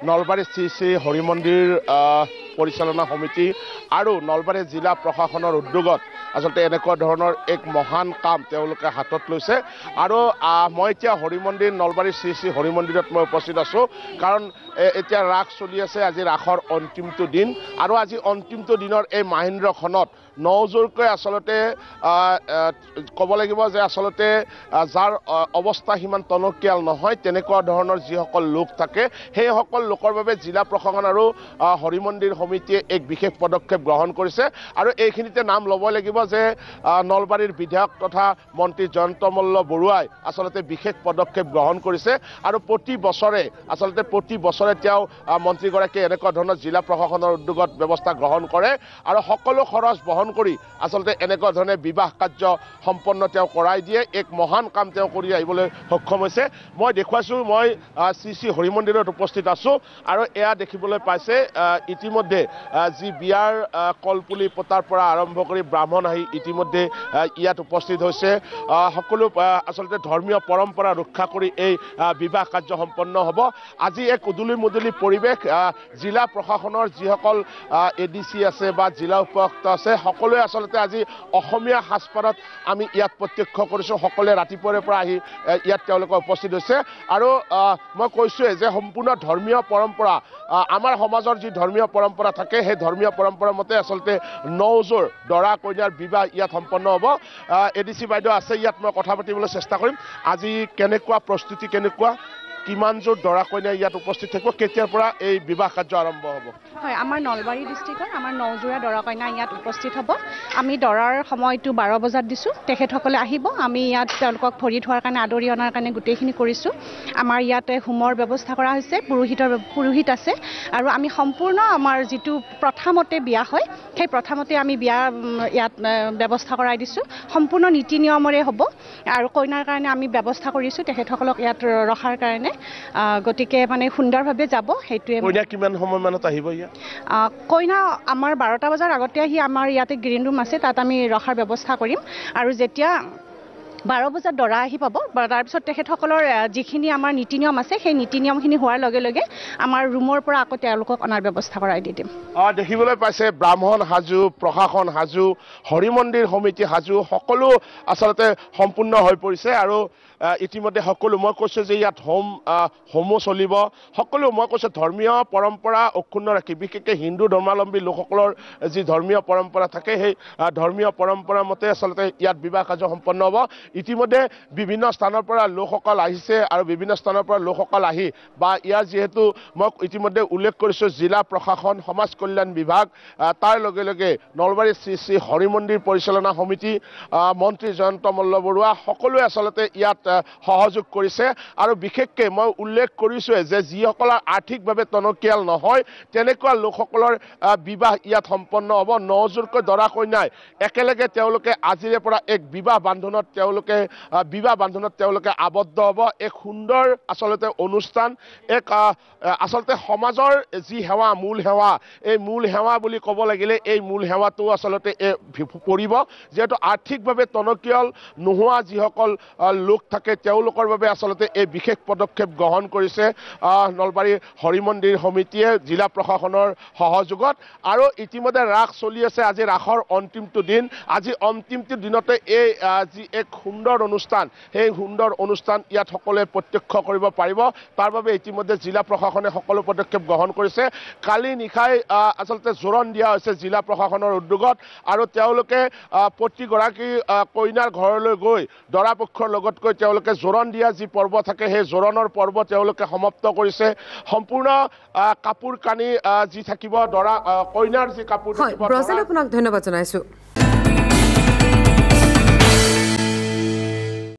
নলবাৰী শ্ৰী শ্ৰী হৰি মন্দিৰ পৰিচালনা সমিতি আৰু নলবাৰী জিলা প্ৰশাসনৰ উদ্যোগত আচলতে এনেকুৱা ধৰণৰ এক মহান কাম তেওঁলোকে হাতত লৈছে আৰু মই এতিয়া হৰি মন্দিৰ নলবাৰী শ্ৰী শ্ৰী হৰি মন্দিৰত মই উপস্থিত আছোঁ কাৰণ এতিয়া ৰাস চলি আছে আজি ৰাসৰ অন্তিমটো দিন আৰু আজি অন্তিমটো দিনৰ এই মাহেন্দ্ৰখনত নজোৰকৈ আচলতে ক'ব লাগিব যে আচলতে যাৰ অৱস্থা সিমান টনকিয়াল নহয় তেনেকুৱা ধৰণৰ যিসকল লোক থাকে সেইসকল লোকৰ বাবে জিলা প্ৰশাসন আৰু হৰি মন্দিৰ সমিতিয়ে এক বিশেষ পদক্ষেপ গ্ৰহণ কৰিছে আৰু এইখিনিতে নাম ল'ব লাগিব যে নলবাৰীৰ বিধায়ক তথা মন্ত্ৰী জয়ন্ত মল্ল বৰুৱাই আচলতে বিশেষ পদক্ষেপ গ্ৰহণ কৰিছে আৰু প্ৰতি বছৰে তেওঁ মন্ত্ৰীগৰাকীয়ে এনেকুৱা ধৰণৰ জিলা প্ৰশাসনৰ উদ্যোগত ব্যৱস্থা গ্ৰহণ কৰে আৰু সকলো খৰচ বহন কৰি আচলতে এনেকুৱা ধৰণে বিবাহ কাৰ্য সম্পন্ন তেওঁ কৰাই দিয়ে এক মহান কাম তেওঁ কৰি আহিবলৈ সক্ষম হৈছে মই দেখুৱাইছোঁ মই শ্ৰী শ্ৰী হৰি মন্দিৰত উপস্থিত আছোঁ আৰু এয়া দেখিবলৈ পাইছে ইতিমধ্যে যি বিয়াৰ কলপুলি পতাৰ পৰা আৰম্ভ কৰি ব্ৰাহ্মণ আহি ইতিমধ্যে ইয়াত উপস্থিত হৈছে সকলো আচলতে ধৰ্মীয় পৰম্পৰা ৰক্ষা কৰি এই বিবাহ কাৰ্য সম্পন্ন হ'ব আজি এক উদুলি মুদুলি পৰিৱেশ জিলা প্ৰশাসনৰ যিসকল ADC আছে বা জিলা উপায়ুক্ত আছে সকলোৱে আচলতে আজি অসমীয়া সাজপাৰত আমি ইয়াত প্ৰত্যক্ষ কৰিছোঁ সকলোৱে ৰাতিপুৱাৰে পৰা আহি ইয়াত তেওঁলোকে উপস্থিত হৈছে আৰু মই কৈছোঁৱে যে সম্পূৰ্ণ ধৰ্মীয় পৰম্পৰা আমাৰ সমাজৰ যি ধৰ্মীয় পৰম্পৰা থাকে সেই ধৰ্মীয় পৰম্পৰা মতে আচলতে নজোৰ দৰা কইনাৰ বিবাহ ইয়াত সম্পন্ন হ'ব ADC বাইদেউ আছে ইয়াত মই কথা পাতিবলৈ চেষ্টা কৰিম আজি কেনেকুৱা প্ৰস্তুতি কেনেকুৱা কিমান জোৰ দৰা কইনা ইয়াত উপস্থিত থাকিব কেতিয়াৰ পৰা এই বিবাহ কাৰ্য আৰম্ভ হ'ব হয় আমাৰ নলবাৰী ডিষ্ট্ৰিক্টৰ আমাৰ নজোৰা দৰা কইনা ইয়াত উপস্থিত হ'ব আমি দৰাৰ সময়টো 12 বজাত দিছোঁ তেখেতসকলে আহিব আমি ইয়াত তেওঁলোকক ভৰি থোৱাৰ কাৰণে আদৰি অনাৰ কাৰণে গোটেইখিনি কৰিছোঁ আমাৰ ইয়াতে হোমৰ ব্যৱস্থা কৰা হৈছে পুৰোহিত আছে আৰু আমি সম্পূৰ্ণ আমাৰ যিটো প্ৰথমতে বিয়া হয় সেই প্ৰথমতে আমি বিয়া ইয়াত ব্যৱস্থা কৰাই দিছোঁ সম্পূৰ্ণ নীতি নিয়মৰে হ'ব আৰু কইনাৰ কাৰণে আমি ব্যৱস্থা কৰিছোঁ তেখেতসকলক ইয়াত ৰখাৰ কাৰণে গতিকে মানে সুন্দৰভাৱে যাব সেইটোৱে কইনা কিমান সময়মানত আহিব ইয়াত কইনা আমাৰ 12টা বজাৰ আগতে আহি আমাৰ ইয়াতে গ্ৰীণ ৰুম আছে তাত আমি ৰখাৰ ব্যৱস্থা কৰিম আৰু যেতিয়া 12 বজাত দৰা আহি পাব তাৰপিছত তেখেতসকলৰ যিখিনি আমাৰ নীতি নিয়ম আছে সেই নীতি নিয়মখিনি হোৱাৰ লগে লগে আমাৰ ৰুমৰ পৰা আকৌ তেওঁলোকক অনাৰ ব্যৱস্থা কৰাই দি দিম দেখিবলৈ পাইছে ব্ৰাহ্মণ সাজু প্ৰশাসন সাজু হৰি মন্দিৰ সমিতি সাজু সকলো আচলতে সম্পূৰ্ণ হৈ পৰিছে আৰু ইতিমধ্যে সকলো মই কৈছোঁ যে ইয়াত হোমো চলিব সকলো মই কৈছোঁ ধৰ্মীয় পৰম্পৰা অক্ষুণ্ণ ৰাখি বিশেষকৈ হিন্দু ধৰ্মাৱলম্বী লোকসকলৰ যি ধৰ্মীয় পৰম্পৰা থাকে সেই ধৰ্মীয় পৰম্পৰা মতে আচলতে ইয়াত বিবাহ কাৰ্য সম্পন্ন হ'ব ইতিমধ্যে বিভিন্ন স্থানৰ পৰা লোকসকল আহিছে আৰু বিভিন্ন স্থানৰ পৰা লোকসকল আহি বা ইয়াৰ যিহেতু মই ইতিমধ্যে উল্লেখ কৰিছোঁ জিলা প্ৰশাসন সমাজ কল্যাণ বিভাগ তাৰ লগে লগে নলবাৰী শ্ৰী শ্ৰী হৰি মন্দিৰ পৰিচালনা সমিতি মন্ত্ৰী জয়ন্ত মল্ল বৰুৱা সকলোৱে আচলতে ইয়াত সহযোগ কৰিছে আৰু বিশেষকৈ মই উল্লেখ কৰিছোঁৱে যে যিসকলৰ আৰ্থিকভাৱে টনকিয়াল নহয় তেনেকুৱা লোকসকলৰ বিবাহ ইয়াত সম্পন্ন হ'ব নজোৰকৈ দৰা কইনাই একেলগে তেওঁলোকে আজিৰে পৰা এক বিবাহ বান্ধোনত তেওঁলোকে আবদ্ধ হ'ব এক সুন্দৰ আচলতে অনুষ্ঠান এক আচলতে সমাজৰ যি সেৱা মূল সেৱা এই মূল সেৱা বুলি ক'ব লাগিলে এই মূল সেৱাটো আচলতে পৰিব যিহেতু আৰ্থিকভাৱে টনকিয়াল নোহোৱা যিসকল লোক থাকে তেওঁলোকৰ বাবে আচলতে এই বিশেষ পদক্ষেপ গ্ৰহণ কৰিছে নলবাৰী হৰি মন্দিৰ সমিতিয়ে জিলা প্ৰশাসনৰ সহযোগত আৰু ইতিমধ্যে ৰাস চলি আছে আজি ৰাসৰ অন্তিমটো দিন আজি অন্তিমটো দিনতে এই যি এক সুন্দৰ অনুষ্ঠান সেই সুন্দৰ অনুষ্ঠান ইয়াত সকলোৱে প্ৰত্যক্ষ কৰিব পাৰিব তাৰ বাবে ইতিমধ্যে জিলা প্ৰশাসনে সকলো পদক্ষেপ গ্ৰহণ কৰিছে কালি নিশাই আচলতে জোৰণ দিয়া হৈছে জিলা প্ৰশাসনৰ উদ্যোগত আৰু তেওঁলোকে প্ৰতিগৰাকী কইনাৰ ঘৰলৈ গৈ দৰা পক্ষৰ লগত গৈ তেওঁলোকে জোৰণ দিয়া যি পৰ্ব থাকে সেই জোৰণৰ পৰ্ব তেওঁলোকে সমাপ্ত কৰিছে সম্পূৰ্ণ কাপোৰ কানি যি থাকিব দৰা কইনাৰ যি কাপোৰ থাকিব আপোনাক ধন্যবাদ জনাইছোঁ